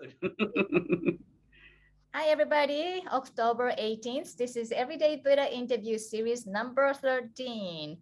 Good. Hi, everybody. October 18th. This is Everyday Buddha Interview Series number 13.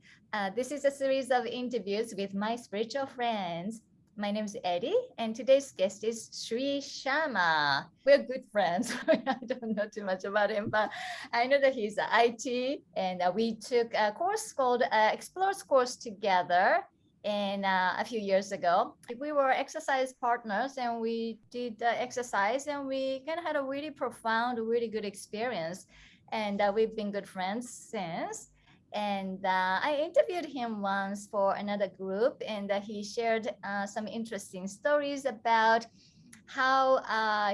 This is a series of interviews with my spiritual friends. My name is Eddie, and today's guest is Sri Sharma. We're good friends. I don't know too much about him, but I know that he's IT, and we took a course called Explores course together and a few years ago we were exercise partners and we did exercise and we kind of had a really profound really good experience and we've been good friends since and I interviewed him once for another group and he shared some interesting stories about how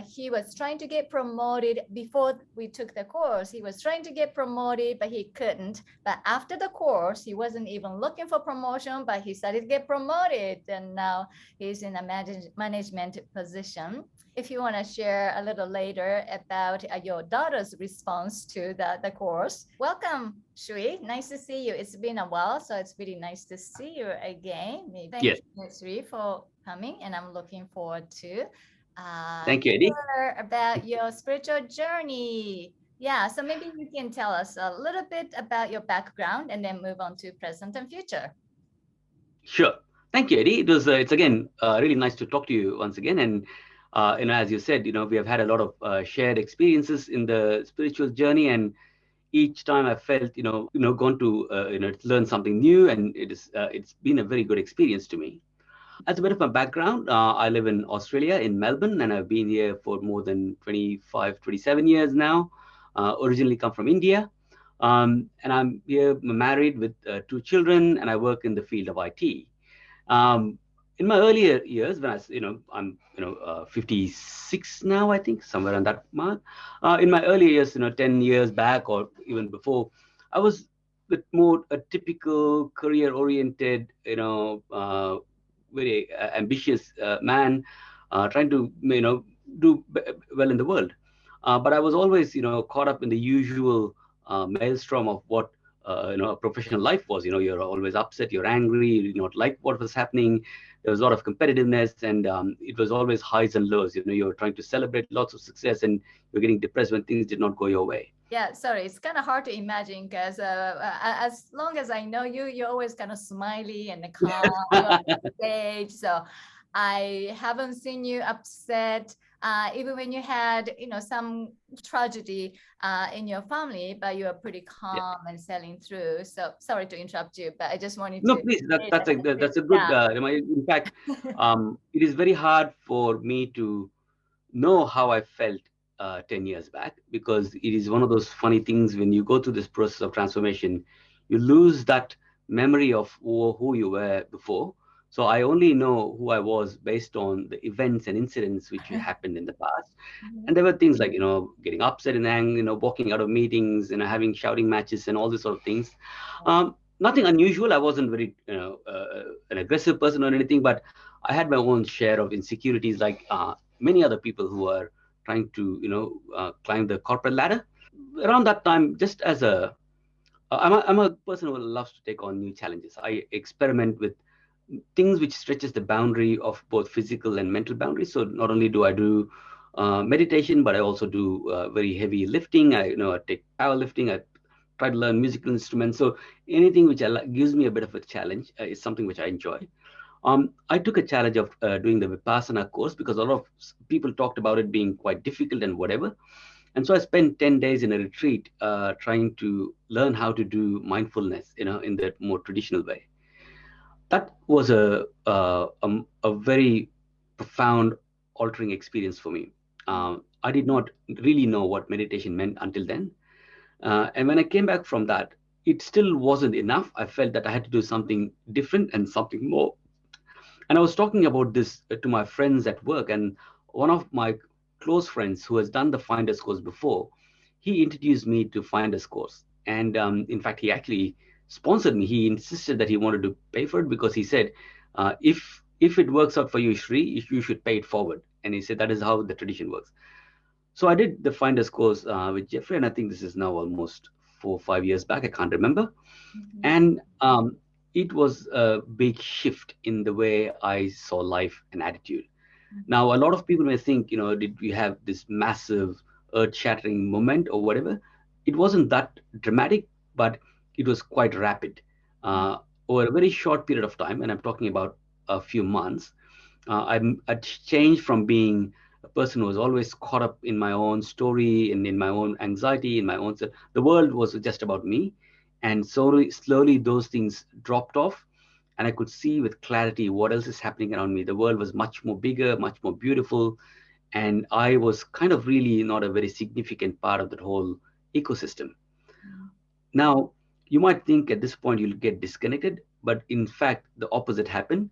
he was trying to get promoted before we took the course. He was trying to get promoted, but he couldn't. But after the course, he wasn't even looking for promotion, but he started to get promoted. And now he's in a management position. If you want to share a little later about your daughter's response to the course, welcome, Sri. Nice to see you. It's been a while, so it's really nice to see you again. Thank Yes. you, Sri, for coming, and I'm looking forward to Thank you, Eddie. hear about your spiritual journey. Yeah, so maybe you can tell us a little bit about your background and then move on to present and future. Sure. Thank you, Eddie. It's again really nice to talk to you once again. And as you said, we have had a lot of shared experiences in the spiritual journey, and each time I felt, gone to, learn something new, and it's been a very good experience to me. As a bit of my background, I live in Australia, in Melbourne, and I've been here for more than 25, 27 years now. Originally come from India. And I'm here married with two children, and I work in the field of IT. Um, in my earlier years, when I'm 56 now, I think, somewhere on that mark. In my earlier years, 10 years back or even before, I was with more a typical career-oriented, very ambitious man, trying to, do well in the world. But I was always, caught up in the usual maelstrom of what a professional life was. You're always upset, you're angry, you do not like what was happening. There was a lot of competitiveness, and it was always highs and lows. You're trying to celebrate lots of success, and you're getting depressed when things did not go your way. Yeah, sorry, it's kind of hard to imagine because as long as I know you, you're always kind of smiley and calm. You're on the stage, so I haven't seen you upset. Even when you had, some tragedy in your family, but you are pretty Yeah. calm and sailing through. So sorry to interrupt you, but I just wanted No, to please. say that. That's a good. Yeah. In fact, it is very hard for me to know how I felt 10 years back, because it is one of those funny things when you go through this process of transformation, you lose that memory of who you were before. So I only know who I was based on the events and incidents which happened in the past. Mhm. And there were things like, getting upset and angry, walking out of meetings, having shouting matches and all these sort of things. Nothing unusual. I wasn't very, an aggressive person or anything, but I had my own share of insecurities, like many other people who are trying to, climb the corporate ladder. Around that time, just as I'm a person who loves to take on new challenges. I experiment with things which stretches the boundary of both physical and mental boundaries. So not only do I do meditation, but I also do very heavy lifting. I take powerlifting. I try to learn musical instruments. So anything which gives me a bit of a challenge is something which I enjoy. I took a challenge of doing the Vipassana course because a lot of people talked about it being quite difficult and whatever. And so I spent 10 days in a retreat trying to learn how to do mindfulness, in that more traditional way. That was a very profound, altering experience for me. I did not really know what meditation meant until then. And when I came back from that, it still wasn't enough. I felt that I had to do something different and something more. And I was talking about this to my friends at work, and one of my close friends who has done the Finders course before, he introduced me to Finders course. And in fact, he actually sponsored me. He insisted that he wanted to pay for it because he said, if it works out for you, Shri, you should pay it forward. And he said that is how the tradition works. So I did the Finders course with Jeffrey, and I think this is now almost 4 or 5 years back. I can't remember. Mhm. And it was a big shift in the way I saw life and attitude. Now, a lot of people may think, did we have this massive earth-shattering moment or whatever? It wasn't that dramatic, but it was quite rapid. Mm, Uh, Over a very short period of time, and I'm talking about a few months, I'd changed from being a person who was always caught up in my own story and in my own anxiety, in my own self. The world was just about me, and slowly those things dropped off, and I could see with clarity what else is happening around me. The world was much more bigger, much more beautiful, and I was kind of really not a very significant part of that whole ecosystem. mm, Now, you might think at this point you'll get disconnected, but in fact, the opposite happened.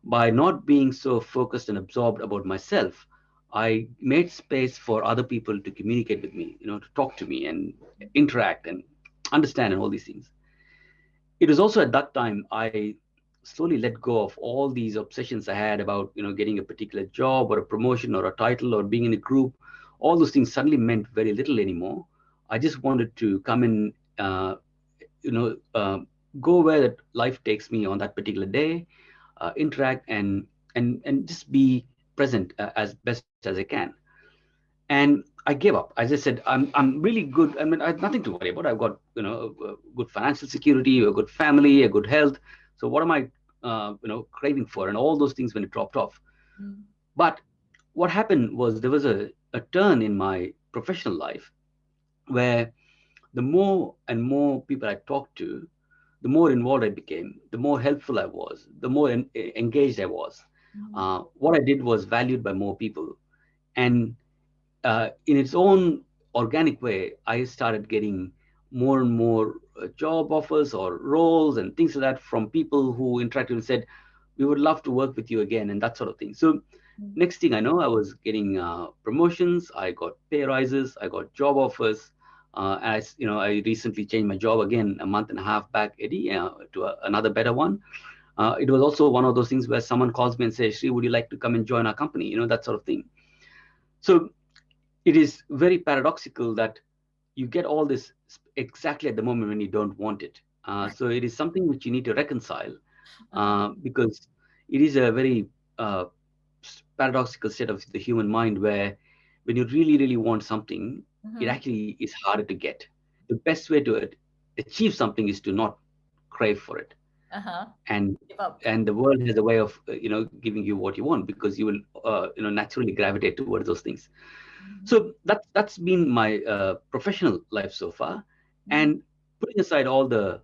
By not being so focused and absorbed about myself, I made space for other people to communicate with me, to talk to me and interact and understand and all these things. It was also at that time I slowly let go of all these obsessions I had about, getting a particular job or a promotion or a title or being in a group. All those things suddenly meant very little anymore. I just wanted to come in, you know, uh, go where that life takes me on that particular day, interact and just be present as best as I can. And I gave up. As I said, I'm really good. I mean, I have nothing to worry about. I've got good financial security, a good family, a good health. So what am I craving for? And all those things when it dropped off. mm, But what happened was there was a turn in my professional life where the more and more people I talked to, the more involved I became, the more helpful I was, the more engaged I was. mm, What I did was valued by more people. And in its own organic way, I started getting more and more job offers or roles and things like that from people who interacted and said, "We would love to work with you again," and that sort of thing. So mm, next thing I know, I was getting promotions, I got pay rises, I got job offers. I recently changed my job again a month and a half back, Eddie, to another better one. It was also one of those things where someone calls me and says, "Sri, would you like to come and join our company?" That sort of thing. So it is very paradoxical that you get all this exactly at the moment when you don't want it. So it is something which you need to reconcile uh-huh, because it is a very paradoxical state of the human mind where when you really, really want something, it mhm, actually is harder to get. The best way to achieve something is to not crave for it. uh-huh. And Give up. and the world has a way of giving you what you want because you will naturally gravitate towards those things. Mhm, So that's been my professional life so far, mhm, and putting aside all the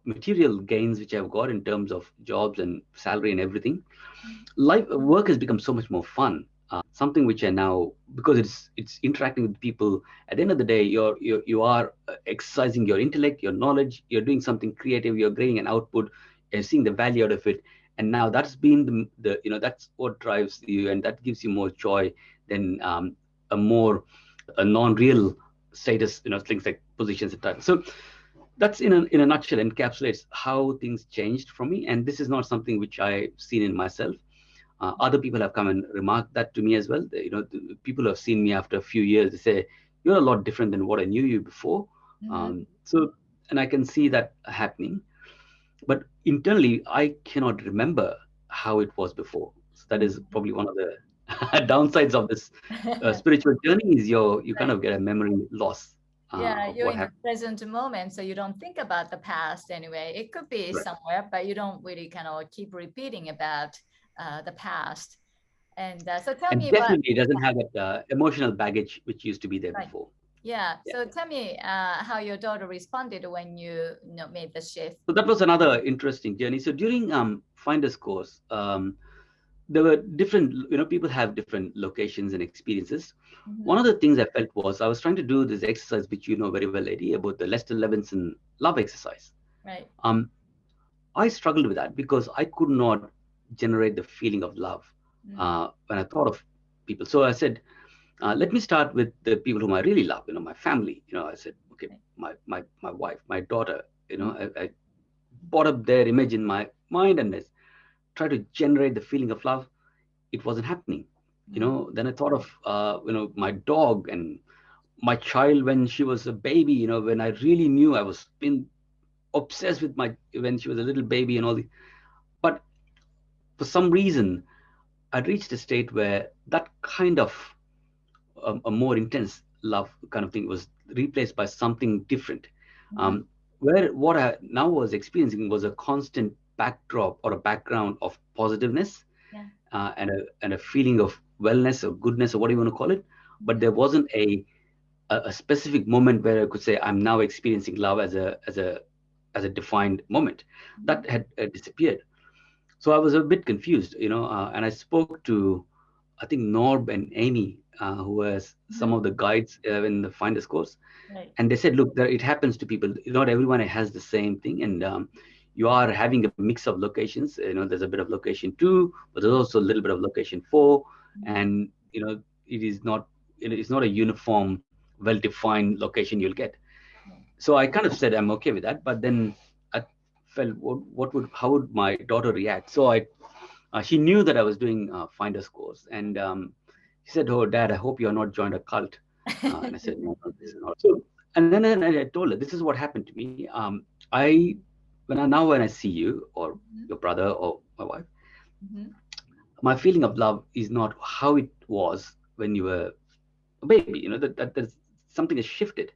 material gains which I've got in terms of jobs and salary and everything, mhm, life work has become so much more fun. Something which I now, because it's interacting with people. At the end of the day, you are exercising your intellect, your knowledge. You're doing something creative. You're getting an output. You're seeing the value out of it. And now that's been the that's what drives you, and that gives you more joy than a non-real status. Things like positions and titles. So that's in a nutshell encapsulates how things changed for me. And this is not something which I've seen in myself. Other people have come and remarked that to me as well. The people who have seen me after a few years, they say, "You're a lot different than what I knew you before." mhm, And I can see that happening. But internally, I cannot remember how it was before. So that is mhm. probably one of the downsides of this spiritual journey is you kind Right. of get a memory loss Yeah, of you're what in the happened. present moment, so you don't think about the past anyway. It could be Right. somewhere, but you don't really kind of keep repeating about the past. And so tell And me what, definitely it doesn't have that emotional baggage which used to be there right. before. Yeah. Yeah. So tell me how your daughter responded when you made the shift. So that was another interesting journey. So during Finder's course, there were different, people have different locations and experiences. One Hmm. of the things I felt was I was trying to do this exercise, which you know very well, Eddie, about the Lester Levinson love exercise. Right. Um, I struggled with that because I could not generate the feeling of love Mm. when I thought of people. So I said, let me start with the people whom I really love, my family. I said, okay, Right. my wife, my daughter, Mm. I brought up their image in my mind and I tried to generate the feeling of love. It wasn't happening. Mm. Then I thought of, my dog and my child when she was a baby, when I really knew I was been obsessed with when she was a little baby and all the, but for some reason, I'd reached a state where that kind of a more intense love kind of thing was replaced by something different. Mm-hmm. Um, where what I now was experiencing was a constant backdrop or a background of positiveness, Yeah. and a feeling of wellness or goodness or what you want to call it. But Mm-hmm. there wasn't a specific moment where I could say I'm now experiencing love as a defined moment. Mm-hmm. That had disappeared. So I was a bit confused, and I spoke to, I think, Norb and Amy, who was some Mm-hmm. of the guides in the Finder's course, Right. and they said, look, it happens to people. Not everyone has the same thing, and you are having a mix of locations. There's a bit of location 2, but there's also a little bit of location 4, Mm-hmm. and it is not, it's not a uniform, well-defined location you'll get. Right. So I kind of said I'm okay with that, but then I felt, how would my daughter react? So she knew that I was doing Finder's course, and she said, "Oh, Dad, I hope you're not joined a cult." And I said, "No, no, this is not." So, and then I told her, "This is what happened to me. I when I see you or Mm-hmm. your brother or my wife, Mm-hmm. my feeling of love is not how it was when you were a baby. That there's something has shifted.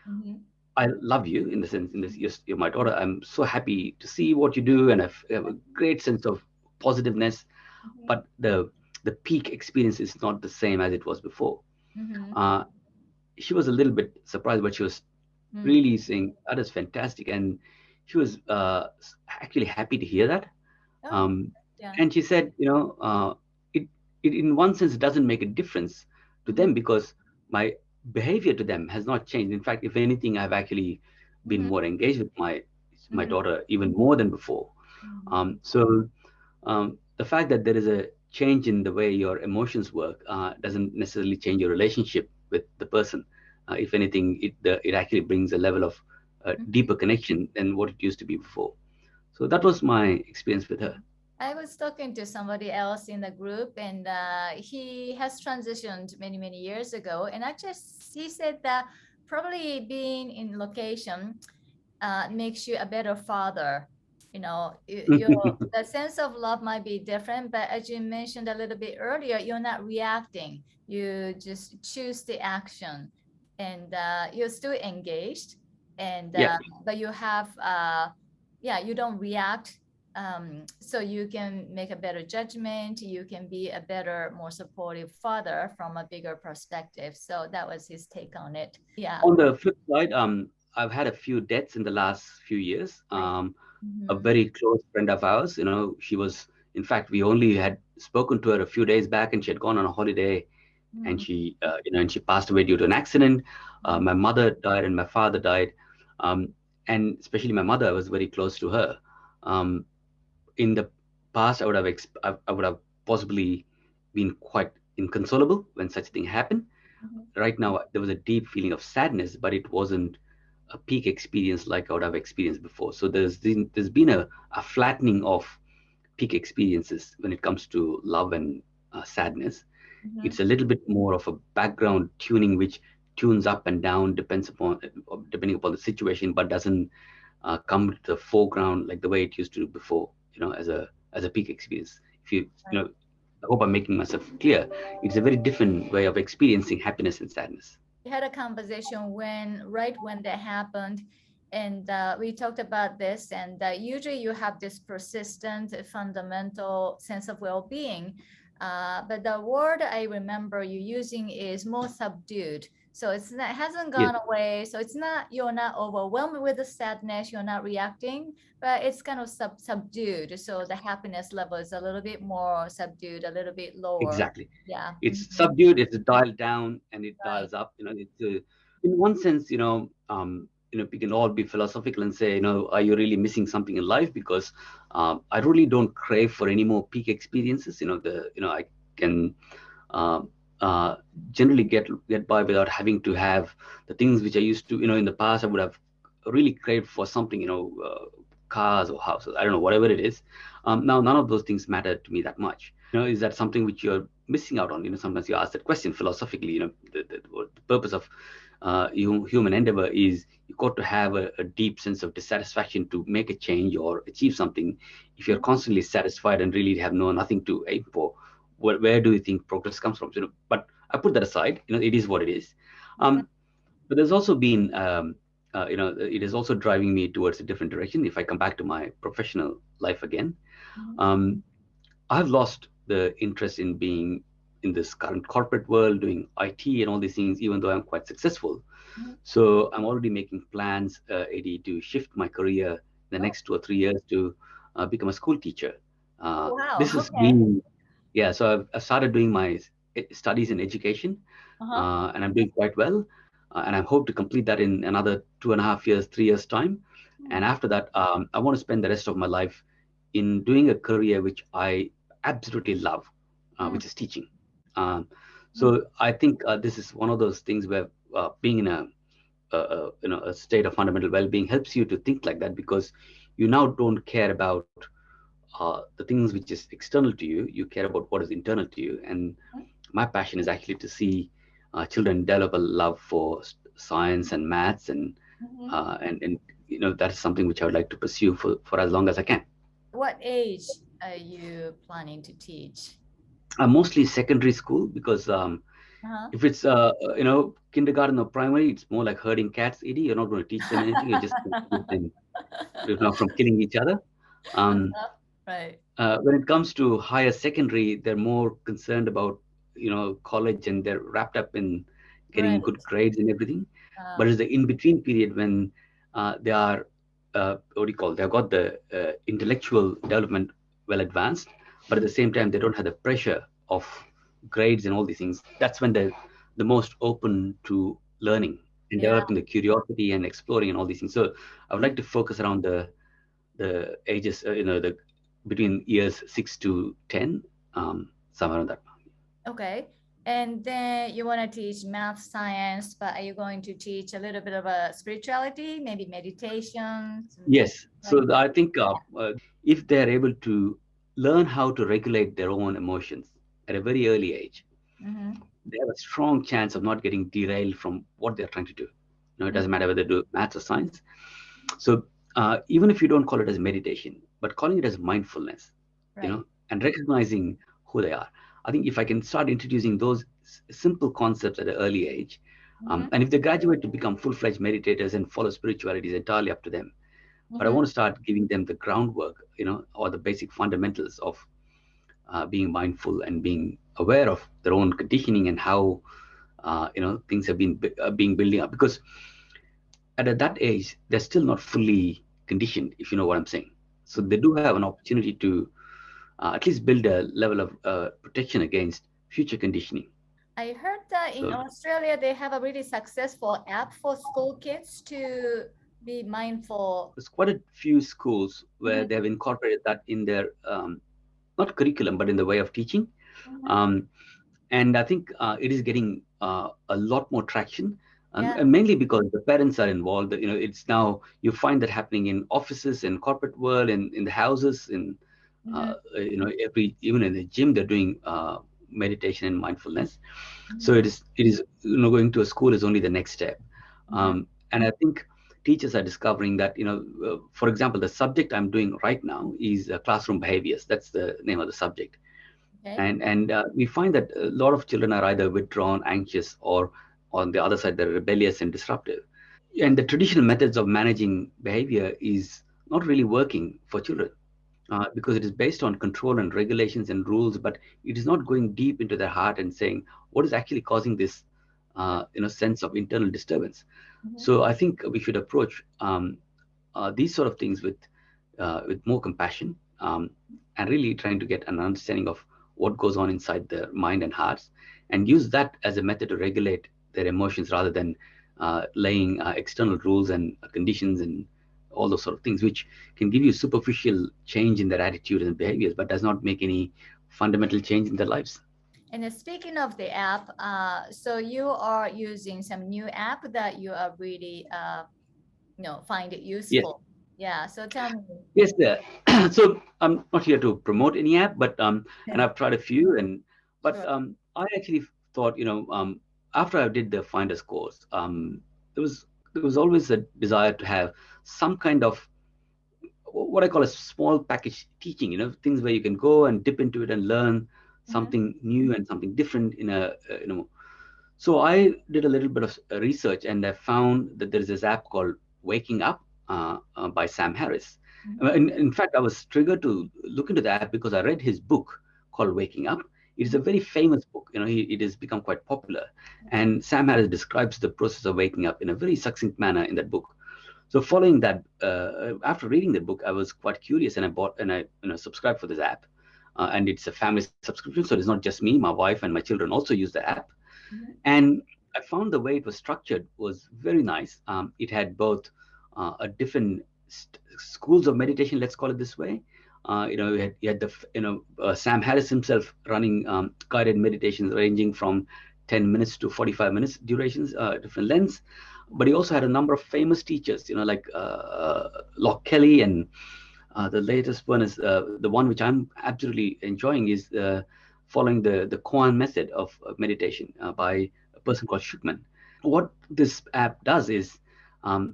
Mm-hmm. I love you in the sense, in this, you're my daughter. I'm so happy to see what you do, and I have a great sense of positiveness. Mm-hmm. But the peak experience is not the same as it was before. Mm-hmm. Uh, she was a little bit surprised, but she was Mm. really saying that is fantastic, and she was actually happy to hear that. Oh, Um, yeah. and she said, it, in one sense, it doesn't make a difference to Mm-hmm. them because my behavior to them has not changed. In fact, if anything, I've actually been Mm-hmm. more engaged with my Mm-hmm. daughter even more than before. So the fact that there is a change in the way your emotions work doesn't necessarily change your relationship with the person. If anything, it actually brings a level of Mm-hmm. deeper connection than what it used to be before. So that was my experience with her. I was talking to somebody else in the group, and he has transitioned many, many years ago. And actually, he said that probably being in location makes you a better father. Your the sense of love might be different, but as you mentioned a little bit earlier, you're not reacting. You just choose the action, and you're still engaged, and Yeah. but you have yeah, you don't react. So you can make a better judgment. You can be a better, more supportive father from a bigger perspective. So that was his take on it. Yeah. On the flip side, I've had a few deaths in the last few years. Right. A Mm-hmm. very close friend of ours, she was, in fact, we only had spoken to her a few days back, and she had gone on a holiday, and she passed away due to an accident. Mm-hmm. My mother died, and my father died, um, and especially my mother, I was very close to her. Um, in the past, I would have possibly been quite inconsolable when such thing happened. Mm-hmm. Right now, there was a deep feeling of sadness, but it wasn't a peak experience like I would have experienced before. So there's been a flattening of peak experiences when it comes to love and sadness. Mm-hmm. It's a little bit more of a background tuning, which tunes up and down depending upon the situation, but doesn't come to the foreground like the way it used to do before. As a peak experience. If you you Right. know, I hope I'm making myself clear. It's a very different way of experiencing happiness and sadness. We had a conversation right when that happened, and we talked about this. And usually, you have this persistent, fundamental sense of well-being, but the word I remember you using is more subdued. So it hasn't Yes, gone away. So it's not you're not overwhelmed with the sadness. You're not reacting, but it's kind of subdued. So the happiness level is a little bit more subdued, a little bit lower. exactly. Yeah. It's Mhm. subdued, it's dialed down, and it Right. dials up. In one sense, we can all be philosophical and say, are you really missing something in life? Because I really don't crave for any more peak experiences. I can uh, uh, generally get by without having to have the things which I used to. In the past, I would have really craved for something. Cars or houses. I don't know, whatever it is. Now, none of those things matter to me that much. Is that something which you're missing out on? Sometimes you ask that question philosophically. The purpose of human endeavor is you got to have a deep sense of dissatisfaction to make a change or achieve something. If you're constantly satisfied and really have nothing to aim for, where do you think progress comes from? But I put that aside. It is what it is. Okay. But there's also been, it is also driving me towards a different direction. If I come back to my professional life again, Mhm, um, I've lost the interest in being in this current corporate world, doing IT and all these things, even though I'm quite successful. mhm. So I'm already making plans, AD, to shift my career in the Oh, next 2 or 3 years to become a school teacher. oh, wow. This has Okay. been, yeah, so I've started doing my studies in education, Uh-huh. and I'm doing quite well. And I hope to complete that in another 2.5 years, 3 years' time. And Hmm. after that, I want to spend the rest of my life in doing a career which I absolutely love, Hmm. which is teaching. Um, Hmm. so I think this is one of those things where being in a state of fundamental well-being helps you to think like that, because you now don't care about the things which is external to you. You care about what is internal to you. And my passion is actually to see children develop a love for science and maths, Hmm. and that is something which I would like to pursue for as long as I can. What age are you planning to teach? Mostly secondary school, because Uh-huh. if it's kindergarten or primary, it's more like herding cats. Ed, you're not going to teach them anything. You're just going to keep them, from killing each other. Um, Uh-huh. Right. when it comes to higher secondary, they're more concerned about college, and they're wrapped up in getting Right. good grades and everything. But Uh, it's the in between period when they are what do you call? They've got the intellectual development well advanced, but at the same time they don't have the pressure of grades and all these things. That's when they're the most open to learning and yeah. developing the curiosity and exploring and all these things. So I would like to focus around the ages, the between years 6 to 10, somewhere on that. Okay. And then you want to teach math, science, but are you going to teach a little bit of a spirituality, maybe meditation, something Yes. like So I think if they're able to learn how to regulate their own emotions at a very early age, that? Mm-hmm. they have a strong chance of not getting derailed from what they're trying to do. It doesn't matter whether they do maths or science. So even if you don't call it as meditation, but calling it as mindfulness, Right. and recognizing who they are. I think if I can start introducing those simple concepts at an early age, Mm-hmm. and if they graduate to become full-fledged meditators and follow spirituality, is entirely up to them. But I Mm-hmm. want to start giving them the groundwork, or the basic fundamentals of being mindful and being aware of their own conditioning and how things have been being building up, because at that age they're still not fully conditioned, if you know what I'm saying. So they do have an opportunity to at least build a level of protection against future conditioning. I heard that in So Australia they have a really successful app for school kids to be mindful. there's quite a few schools where Mm-hmm. they have incorporated that in their not curriculum but in the way of teaching. Mm-hmm. um, and I think it is getting a lot more traction, Yeah. and mainly because the parents are involved. It's now you find that happening in offices, in corporate world, in the houses, in Mm-hmm. every even in the gym they're doing meditation and mindfulness. So Mm-hmm. it is going to a school is only the next step. Mm-hmm. And I think teachers are discovering that for example, the subject I'm doing right now is classroom behaviors. That's the name of the subject. Okay. And we find that a lot of children are either withdrawn, anxious, or on the other side they're rebellious and disruptive. And the traditional methods of managing behavior is not really working for children, because it is based on control and regulations and rules, but it is not going deep into their heart and saying what is actually causing this sense of internal disturbance. Mm-hmm. So I think we should approach these sort of things with more compassion, and really trying to get an understanding of what goes on inside their mind and hearts, and use that as a method to regulate their emotions rather than laying external rules and conditions and all those sort of things, which can give you superficial change in their attitude and behaviors, but does not make any fundamental change in their lives. And speaking of the app, so you are using some new app that you are really, find it Yes. useful. Yeah. So tell me. Yes, there. So I'm not here to promote any app, but and I've tried a few, but Sure. I actually thought, after I did the Finder's course, there was always a desire to have some kind of what I call a small package teaching, things where you can go and dip into it and learn Mm-hmm. something new and something different in a, so I did a little bit of research, and I found that there is this app called Waking Up by Sam Harris. In fact, I was triggered to look into the app because I read his book called Waking Up. It is a Mm-hmm. very famous book. It has become quite popular. Okay. And Sam Harris describes the process of waking up in a very succinct manner in that book. So following that, after reading the book, I was quite curious, and I bought and I subscribed for this app. And it's a family subscription, so it's not just me. My wife and my children also use the app. Mm-hmm. And I found the way it was structured was very nice. It had both a different schools of meditation, let's call it this way. You had the Sam Harris himself running guided meditations ranging from 10 minutes to 45 minutes durations, different lengths. But he also had a number of famous teachers, like Locke Kelly, and the latest one is the one which I'm absolutely enjoying is following the Koan method of meditation by a person called Shukman. What this app does is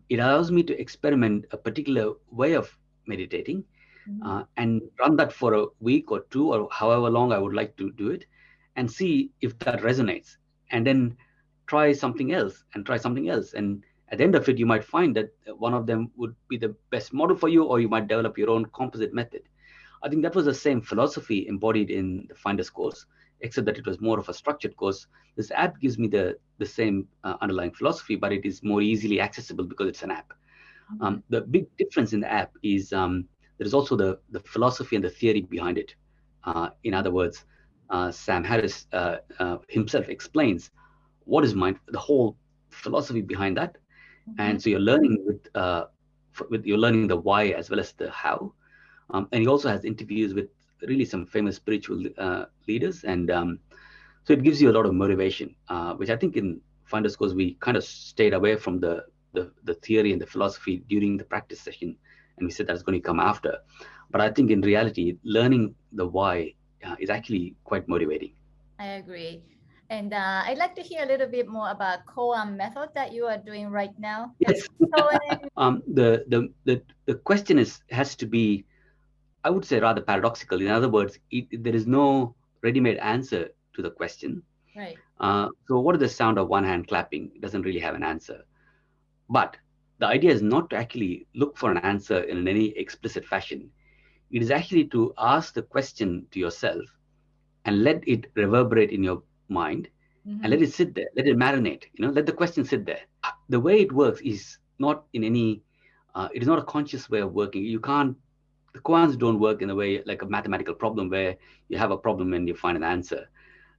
it allows me to experiment a particular way of meditating Mm-hmm. and run that for a week or two or however long I would like to do it, and see if that resonates, and then try something else and try something else. And at the end of it, you might find that one of them would be the best model for you, or you might develop your own composite method. I think that was the same philosophy embodied in the Finder's course, except that it was more of a structured course. This app gives me the same underlying philosophy, but it is more easily accessible because it's an app. Mm-hmm. The big difference in the app is there is also the philosophy and the theory behind it. In other words, Sam Harris himself explains what is mind, the whole philosophy behind that, Mm-hmm. and so you're learning with you're learning the why as well as the how. And he also has interviews with really some famous spiritual leaders, and so it gives you a lot of motivation, which I think in Finders Course we kind of stayed away from the theory and the philosophy during the practice session, and we said that's going to come after. But I think in reality, learning the why is actually quite motivating. I agree. And I'd like to hear a little bit more about koan method that you are doing right now. Can you Yes. explain? The question has to be, I would say, rather paradoxical. In other words, there is no ready-made answer to the question. Right. So what is the sound of one hand clapping? It doesn't really have an answer. But the idea is not to actually look for an answer in any explicit fashion. It is actually to ask the question to yourself and let it reverberate in your mind, and Mm-hmm. let it sit there, let it marinate, let the question sit there. The way it works is not in any, it is not a conscious way of working. You can't, the koans don't work in a way like a mathematical problem where you have a problem and you find an answer.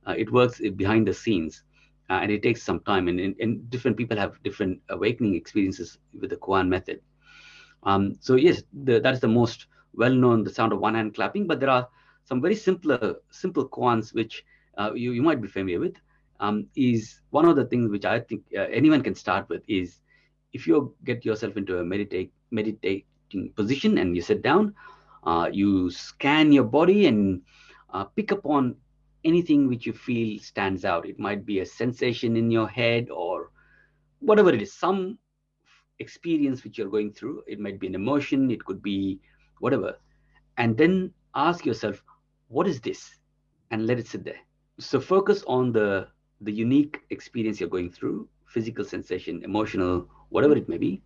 It works behind the scenes, and it takes some time, and different people have different awakening experiences with the koan method. So yes, that is the most well-known, the sound of one hand clapping. But there are some very simple koans which you might be familiar with. Is one of the things which I think anyone can start with is, if you get yourself into a meditating position and you sit down, you scan your body and pick up on anything which you feel stands out. It might be a sensation in your head or whatever it is, some experience which you're going through. It might be an emotion, it could be whatever. And then ask yourself, what is this? And let it sit there. So focus on the unique experience you're going through, physical sensation, emotional, whatever it may be,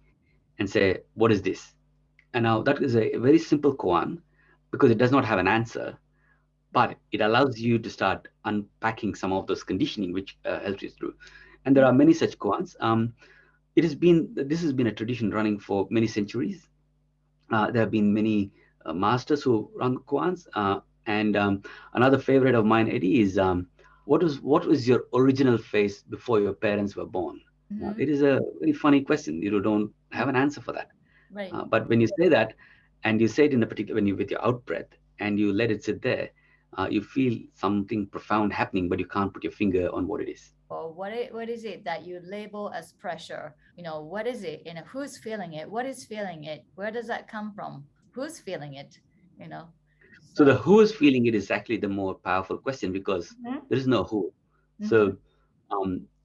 and say, what is this? And now that is a very simple koan because it does not have an answer, but it allows you to start unpacking some of those conditioning which helps you through. And there are many such koans. This has been a tradition running for many centuries. There have been many masters who run koans. And another favorite of mine, Eddie, is what was your original face before your parents were born? Mm-hmm. It is a very funny question. You don't have an answer for that. Right. But when you say that, and you say it in a particular, when you with your out breath, and you let it sit there, you feel something profound happening, but you can't put your finger on what it is. Or what is it that you label as pressure? What is it? Who's feeling it? What is feeling it? Where does that come from? Who's feeling it? You know. So the So. who is feeling it is actually the more powerful question because Mm-hmm. there is no who. Mm-hmm. So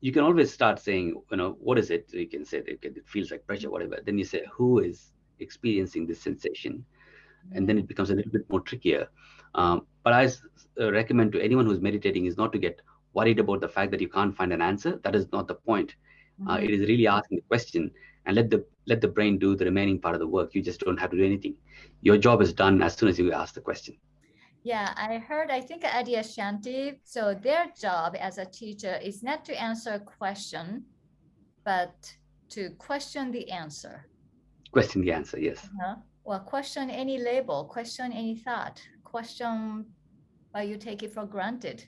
you can always start saying, what is it? So you can say that it feels like pressure, whatever. Then you say, who is experiencing this sensation? And then it becomes a little bit more trickier. But recommend to anyone who's meditating is not to get worried about the fact that you can't find an answer. That is not the point. Mhm. It is really asking the question and let the brain do the remaining part of the work. You just don't have to do anything. Your job is done as soon as you ask the question. Yeah, I heard, I think Adi Shanti, so their job as a teacher is not to answer a question, but to question the answer. Question the answer, yes. Or question any label, question any thought, question why you take it for granted,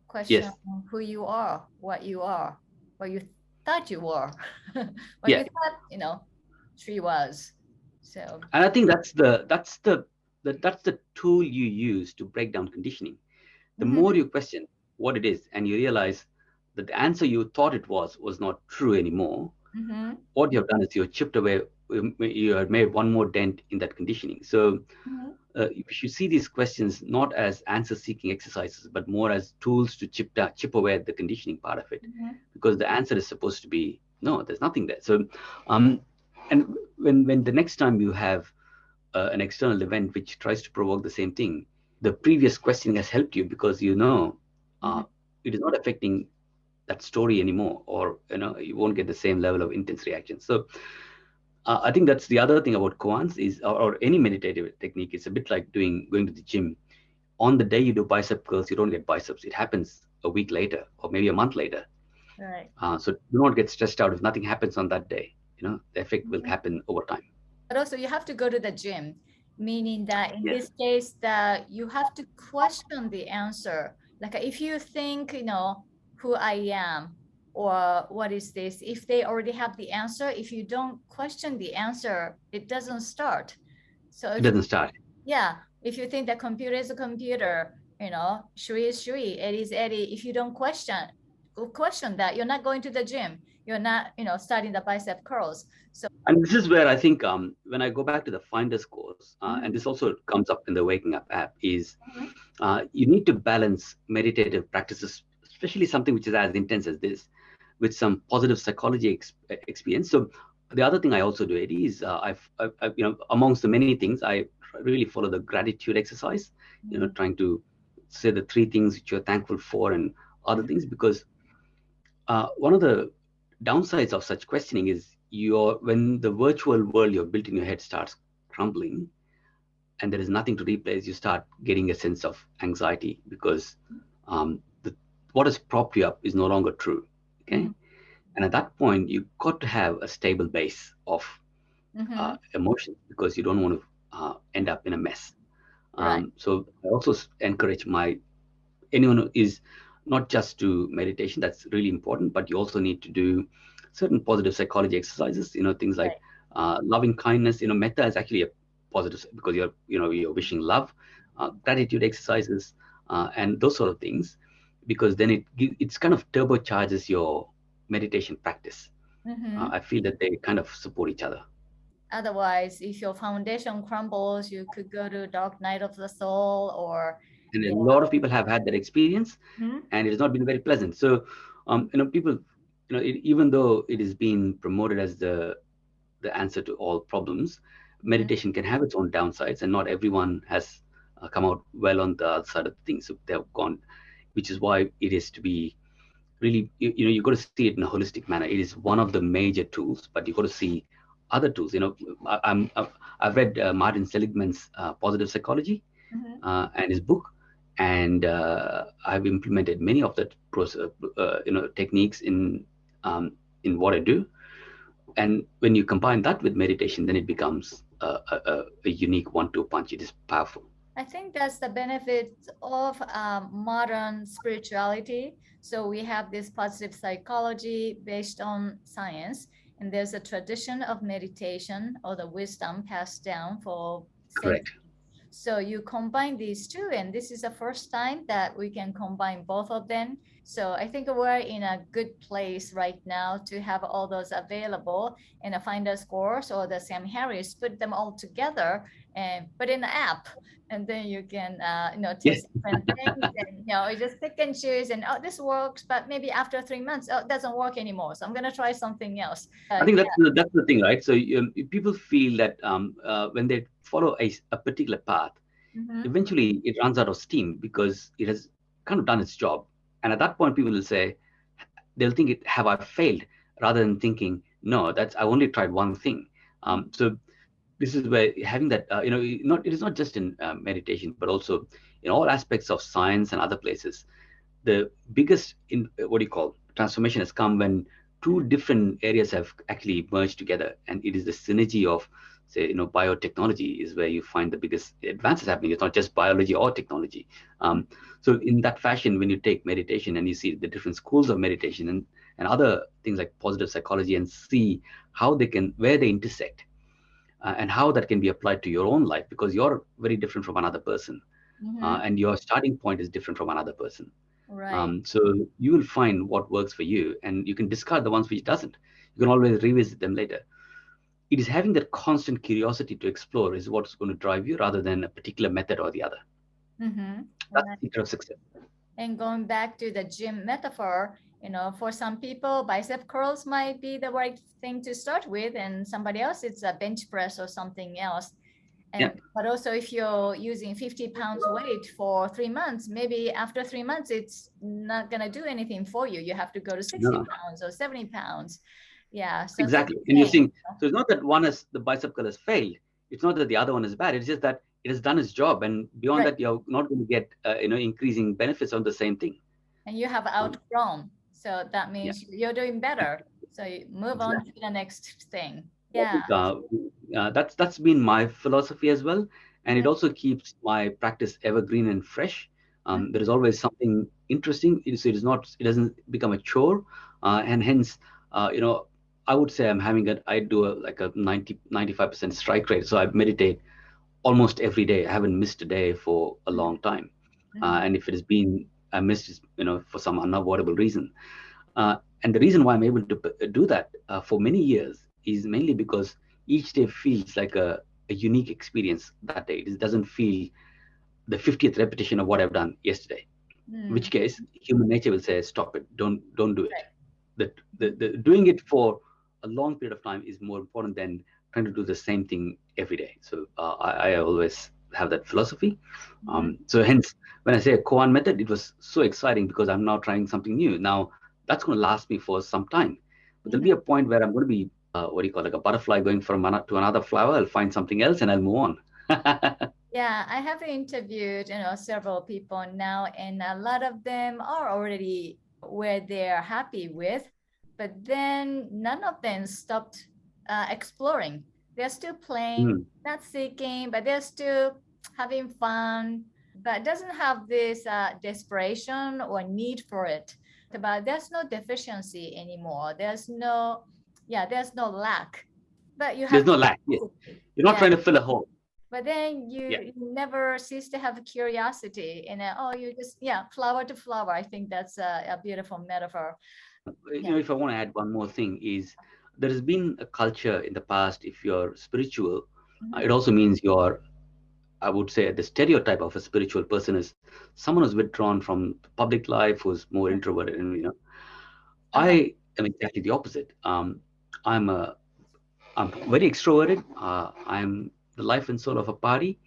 question Yes. who you are, what you thought you were, what Yeah. you thought, she was. So, And I think that's the tool you use to break down conditioning. The mhm, more you question what it is and you realize that the answer you thought it was not true anymore, mhm, what you have done is you have chipped away, you have made one more dent in that conditioning. So mhm, you should see these questions not as answer seeking exercises, but more as tools to chip away at the conditioning part of it. mhm, Because the answer is supposed to be no, there's nothing there. So, and when the next time you have an external event which tries to provoke the same thing, the previous questioning has helped you because uh, mhm. it is not affecting that story anymore, or you won't get the same level of intense reaction. So I think that's the other thing about koans is, or any meditative technique. It's a bit like going to the gym. On the day you do bicep curls, you don't get biceps. It happens a week later or maybe a month later. Right. So do not get stressed out if nothing happens on that day. The effect will Mhm. happen over time. But also you have to go to the gym, meaning that in Yes, this case that you have to question the answer. Like if you think, who I am or what is this, if they already have the answer, if you don't question the answer, it doesn't start. So it if doesn't start. yeah, if you think that computer is a computer, Shri is Shri, Eddie is Eddie, if you don't question that, you're not going to the gym. You're not, starting the bicep curls. So And this is where I think when I go back to the Finder's course, and mhm, this also comes up in the Waking Up app, is mhm, you need to balance meditative practices, especially something which is as intense as this, with some positive psychology experience. So the other thing I also do, Eddie, is amongst the many things, I really follow the gratitude exercise. mhm, Trying to say the three things which you're thankful for and other mhm, things, because one of the downsides of such questioning is when the virtual world you've built in your head starts crumbling and there is nothing to replace, you start getting a sense of anxiety because the, what has propped you up is no longer true. Okay. mhm, And at that point, you've got to have a stable base of mhm. emotions because you don't want to end up in a mess. Right. So I also encourage anyone who is not just do meditation, that's really important, but you also need to do certain positive psychology exercises, things like Right. loving kindness. Metta is actually a positive because you're wishing love, gratitude exercises, and those sort of things, because then it's kind of turbocharges your meditation practice. Mhm. I feel that they kind of support each other. Otherwise, if your foundation crumbles, you could go to dark night of the soul or And yeah. a lot of people have had that experience, Mhm. and it has not been very pleasant. So, people, even though it is being promoted as the answer to all problems, Mhm. meditation can have its own downsides, and not everyone has come out well on the other side of things. So they have gone, which is why it is to be really, you got to see it in a holistic manner. It is one of the major tools, but you got to see other tools. I've read Martin Seligman's Positive Psychology Mhm. and his book, and I've implemented many of the techniques in what I do. And when you combine that with meditation, then it becomes a unique one-two punch. It is powerful. I think that's the benefit of modern spirituality. So we have this positive psychology based on science, and there's a tradition of meditation or the wisdom passed down for Correct. centuries. So you combine these two, and this is the first time that we can combine both of them. So I think we're in a good place right now to have all those available in a Finder's course or the Sam Harris, put them all together and put in the app, and then you can Yes, test different things, and you just pick and choose, and oh, this works, but maybe after 3 months, oh, it doesn't work anymore, so I'm going to try something else. I think Yeah. that's the thing, right? So people feel that when they follow a particular path, Mm-hmm. eventually it runs out of steam because it has kind of done its job. And at that point, people will say, they'll think, it, have I failed? Rather than thinking, no, that's, I only tried one thing. So this is where having that, it is not just in meditation, but also in all aspects of science and other places. The biggest what do you call transformation has come when two different areas have actually merged together, and it is the synergy of, say, biotechnology is where you find the biggest advances happening. It's not just biology or technology. So in that fashion, when you take meditation and you see the different schools of meditation and other things like positive psychology, and see how they can, where they intersect, and how that can be applied to your own life, because you're very different from another person, Mm-hmm. and your starting point is different from another person. Right. So you will find what works for you, and you can discard the ones which doesn't. You can always revisit them later. It is having that constant curiosity to explore is what's going to drive you, rather than a particular method or the other. Mm-hmm. That's Right. the secret of success. And going back to the gym metaphor, for some people, bicep curls might be the right thing to start with, and somebody else, it's a bench press or something else. Yeah, But also, if you're using 50 pounds weight for 3 months, maybe after 3 months, it's not gonna do anything for you. You have to go to 60 no, pounds or 70 pounds. Yeah, so same exactly. And you're thing. seeing, so it's not that one has, the bicep curl has failed. It's not that the other one is bad. It's just that it has done its job, and beyond Right. that, you're not going to get increasing benefits on the same thing. And you have Um, outgrown. So that yeah, means you're doing better. So you move on to exactly. the next thing. I Yeah. think that's been my philosophy as well, and it Mhm. also keeps my practice evergreen and fresh. There is Mhm. always something interesting. It is not. It doesn't become a chore, and hence, I would say I do like a 95% strike rate. So I meditate almost every day. I haven't missed a day for a long time, Mhm. and if it has been I missed, for some unavoidable reason. And the reason why I'm able to do that for many years is mainly because each day feels like a unique experience that day. It doesn't feel the 50th repetition of what I've done yesterday. In which Mhm. case, human nature will say, "Stop it! Don't do it." Right. The doing it for a long period of time is more important than trying to do the same thing every day. So I always have that philosophy. Mhm. So hence, when I say a koan method, it was so exciting because I'm now trying something new. Now that's going to last me for some time, but there'll be Mhm. a point where I'm going to be what do you call, like a butterfly going from to another flower. I'll find something else and I'll move on. Yeah, I have interviewed, several people now, and a lot of them are already where they're happy with, but then none of them stopped exploring. They're still playing, Mm. not seeking, but they're still having fun, but doesn't have this desperation or need for it. But there's no deficiency anymore. There's no lack, but you There's have no lack. Yes. curiosity. You're not Yeah, trying to fill a hole. but then Yeah. you never cease to have curiosity, and you just, yeah, flower to flower. I think that's a beautiful metaphor. Yeah. If I want to add one more thing, is there has been a culture in the past, if you're spiritual, Mhm. it also means you're, I would say, the stereotype of a spiritual person is someone who's withdrawn from public life, who's more Yeah. introverted. And Uh-huh. I am exactly the opposite. I'm a I'm very extroverted. I'm the life and soul of a party,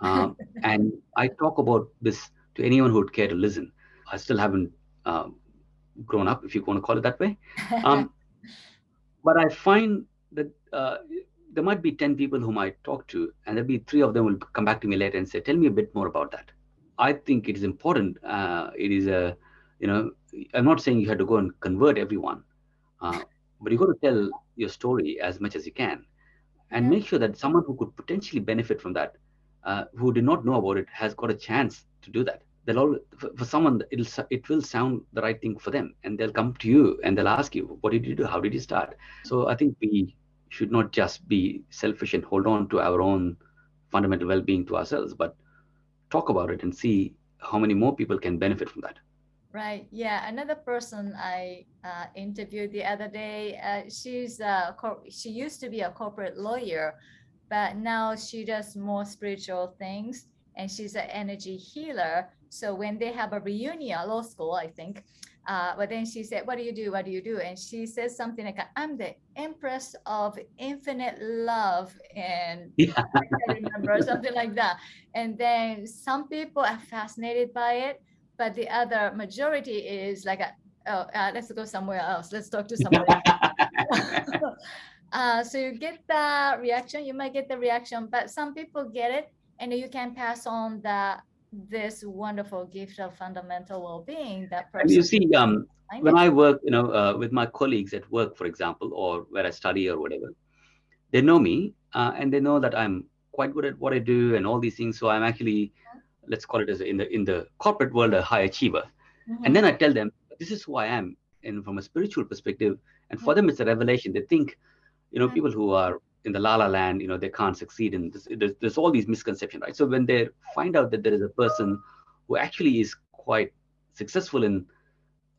and I talk about this to anyone who would care to listen. I still haven't uh, grown up, if you want to call it that way. Um, but I find that there might be 10 people whom I talk to, and there'll be three of them will come back to me later and say, "Tell me a bit more about that." I think it is important. It is you know, I'm not saying you have to go and convert everyone, uh, but you got to tell your story as much as you can, and Yeah. make sure that someone who could potentially benefit from that, who did not know about it, has got a chance to do that. They'll all, for someone, it will sound the right thing for them, and they'll come to you and they'll ask you, "What did you do? How did you start?" So I think we should not just be selfish and hold on to our own fundamental well-being to ourselves, but talk about it and see how many more people can benefit from that. Right. Yeah. Another person I interviewed the other day, she used to be a corporate lawyer, but now she does more spiritual things. and she's an energy healer. So when they have a reunion, law school, I think, but then she said, what do you do? What do you do? And she says something like, I'm the Empress of Infinite Love. And Yeah. I can't remember, something like that. And then some people are fascinated by it, but the other majority is like, oh, let's go somewhere else. Let's talk to somebody else. So you get the reaction, you might get the reaction, but some people get it, and you can pass on this wonderful gift of fundamental well-being that And you person see, find when it. I work, with my colleagues at work, for example, or where I study or whatever, they know me, and they know that I'm quite good at what I do and all these things. So I'm actually, let's call it as in the corporate world, a high achiever. And then I tell them, this is who I am, and from a spiritual perspective. And for them, it's a revelation. They think, people who are in the la la land, they can't succeed in this. There's all these misconceptions, right? So when they find out that there is a person who actually is quite successful in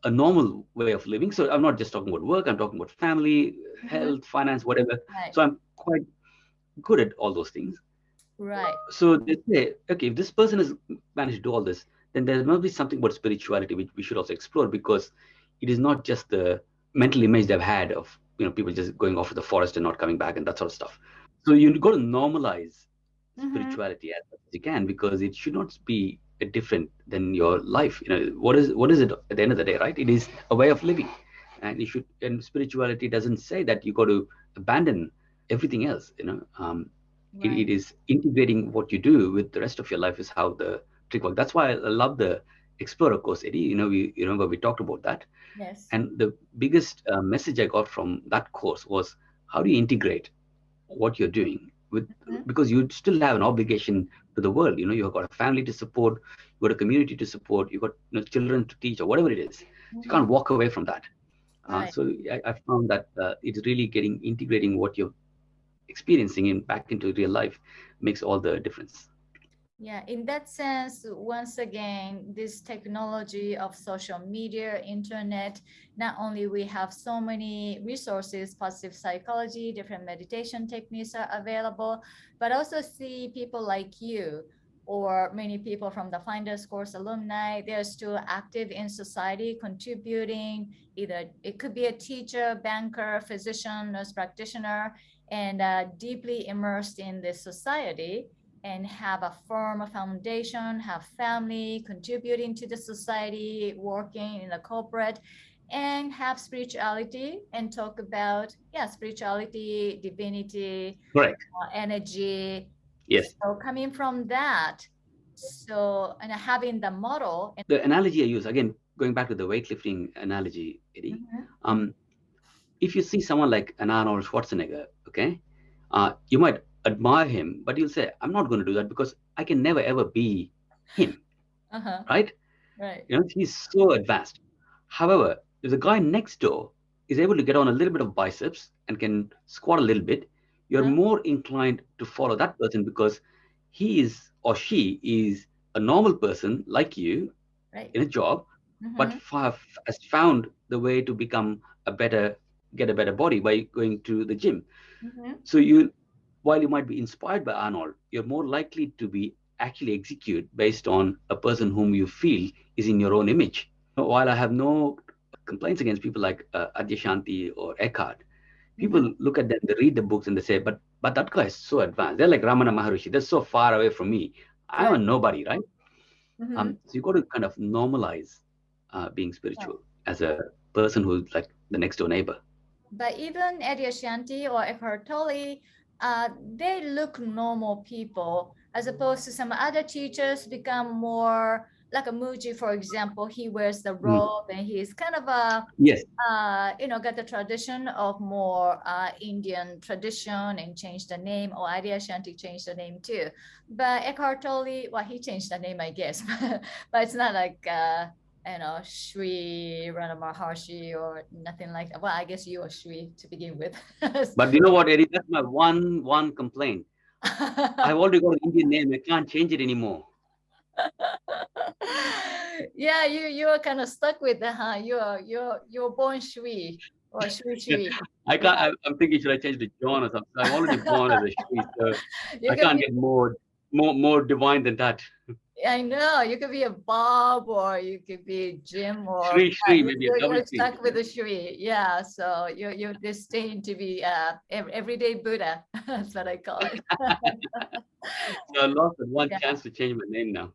a normal way of living. So I'm not just talking about work, I'm talking about family, health, finance, whatever. Right, So I'm quite good at all those things. right. So they say, okay, if this person has managed to do all this, then there must be something about spirituality which we should also explore, because it is not just the mental image they've had of people just going off to the forest and not coming back and that sort of stuff. So you got to normalize spirituality as much as you can, because it should not be different than your life. What is it at the end of the day, right? It is a way of living, and spirituality doesn't say that you got to abandon everything else. It is integrating what you do with the rest of your life is how the trick works. That's why I love the Explorer course, Eddie. We remember we talked about that, Yes. and the biggest message I got from that course was, how do you integrate what you're doing with, because you still have an obligation to the world. You've got a family to support, you've got a community to support, you've got children to teach, or whatever it is. You can't walk away from that. Right. So I found that it's really integrating what you're experiencing back into real life makes all the difference. Yeah, in that sense, once again, this technology of social media, internet, not only we have so many resources, positive psychology, different meditation techniques are available, but also see people like you or many people from the Finders Course alumni, they're still active in society, contributing, either it could be a teacher, banker, physician, nurse practitioner, and deeply immersed in this society and have a firm foundation, have family, contributing to the society, working in a corporate, and have spirituality and talk about, yeah, spirituality, divinity, Correct. energy. Yes. So coming from that, so and having the model. The analogy I use, again, going back to the weightlifting analogy, Eddie, if you see someone like an Arnold Schwarzenegger, okay, you might admire him, but you'll say, I'm not going to do that because I can never ever be him, right? Right. He's so advanced. However, if the guy next door is able to get on a little bit of biceps and can squat a little bit, you're more inclined to follow that person because he is or she is a normal person like you in a job, but has found the way to get a better body by going to the gym. So while you might be inspired by Arnold, you're more likely to be actually execute based on a person whom you feel is in your own image. While I have no complaints against people like Adyashanti or Eckhart, people look at them, they read the books, and they say, but that guy is so advanced. They're like Ramana Maharishi. They're so far away from me. I'm a nobody, right? So you got to kind of normalize being spiritual as a person who's like the next door neighbor. But even Adyashanti or Eckhart Tolle, they look normal people, as opposed to some other teachers become more like a Muji, for example. He wears the robe and he's kind of a, yes, got the tradition of more Indian tradition and changed the name, or Adyashanti changed the name too. But Eckhart Tolle, well, he changed the name, I guess, but it's not like, Sri Rana Maharshi or nothing like that. Well, I guess you are Sri to begin with. But you know what, Eddie? That's my one complaint. I've already got an Indian name. I can't change it anymore. Yeah, you are kind of stuck with that, huh? You're born Sri or Sri. I can't. I'm thinking, should I change to John or something? I'm already born as a Sri, so I can't get more. more divine than that. I know you could be a Bob or you could be Jim or Shri, maybe a double you're Shri. stuck with a Shri. Yeah, so you're destined to be everyday Buddha. That's what I call it. So I lost that one Yeah. chance to change my name now.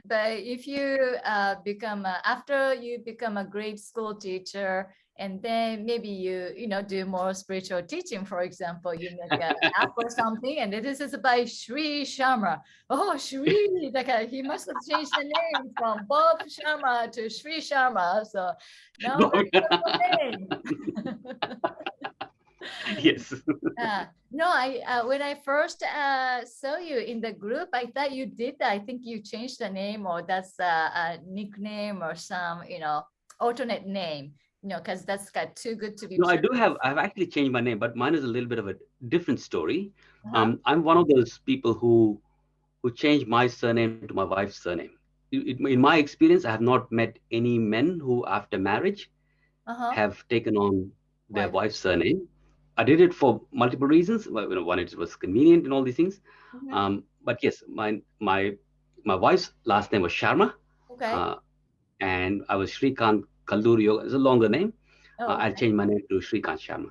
But if you become after you become a grade school teacher, and then maybe you do more spiritual teaching, for example, you make an app or something, and this is by Sri Sharma. Oh, Sri, like he must have changed the name from Bob Sharma to Sri Sharma. So now that's the full name. Yes. No, I when I first saw you in the group, I thought you did that. I think you changed the name, or that's a nickname or some alternate name. Because that's got too good to be No, I true. do have. I've actually changed my name, but mine is a little bit of a different story. Uh-huh. I'm one of those people who changed my surname to my wife's surname. In my experience, I have not met any men who, after marriage, Uh-huh. have taken on their Wife. wife's surname. I did it for multiple reasons. Well, one, it was convenient and all these things. Hmm. But yes, my wife's last name was Sharma, Okay. uh, and I was Srikanth Kaldurio. It's a longer name. Oh, I'll okay. change my name to Srikanth Sharma.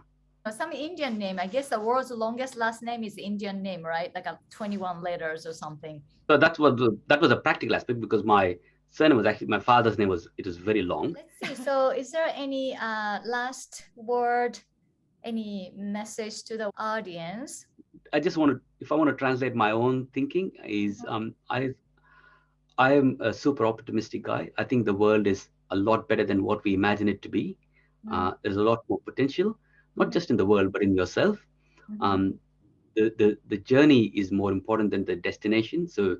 Some Indian name. I guess the world's longest last name is Indian name, right? Like a 21 letters or something. So that was a practical aspect because my surname was actually my father's name was it was very long. Let's see. So, is there any last word, any message to the audience? I just want to, if I want to translate my own thinking, is I am a super optimistic guy. I think the world is a lot better than what we imagine it to be. There's a lot more potential, not just in the world but in yourself. Mm-hmm. Um, the journey is more important than the destination. So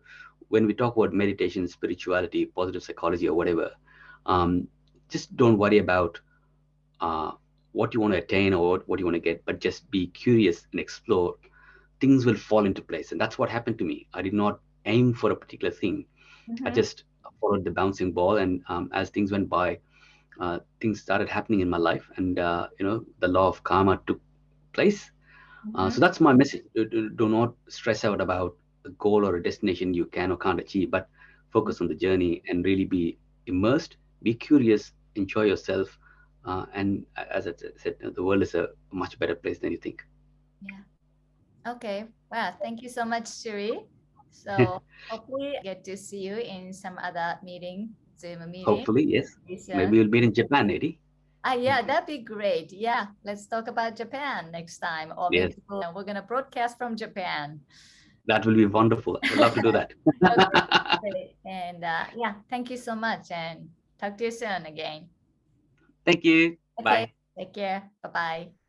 when we talk about meditation, spirituality, positive psychology, or whatever, um, just don't worry about uh, what you want to attain or what you want to get, but just be curious and explore. Things will fall into place, and that's what happened to me. I did not aim for a particular thing. I Mm-hmm. just followed the bouncing ball, and as things went by, things started happening in my life, and the law of karma took place. Mm-hmm. So that's my message. Do not stress out about a goal or a destination you can or can't achieve, but focus on the journey and really be immersed, be curious, enjoy yourself. And as I said, the world is a much better place than you think. Yeah. Okay. Well, thank you so much, Shiri. So hopefully get to see you in some other meeting, Zoom meeting. Hopefully, yes. Very soon. Maybe you'll be in Japan, Eddie. Yeah, that'd be great. Yeah, let's talk about Japan next time, or Yes, maybe we're gonna broadcast from Japan. that will be wonderful. I would love to do that. Okay, great. And yeah, thank you so much, and talk to you soon again. Thank you. Okay, Bye. take care. Bye bye.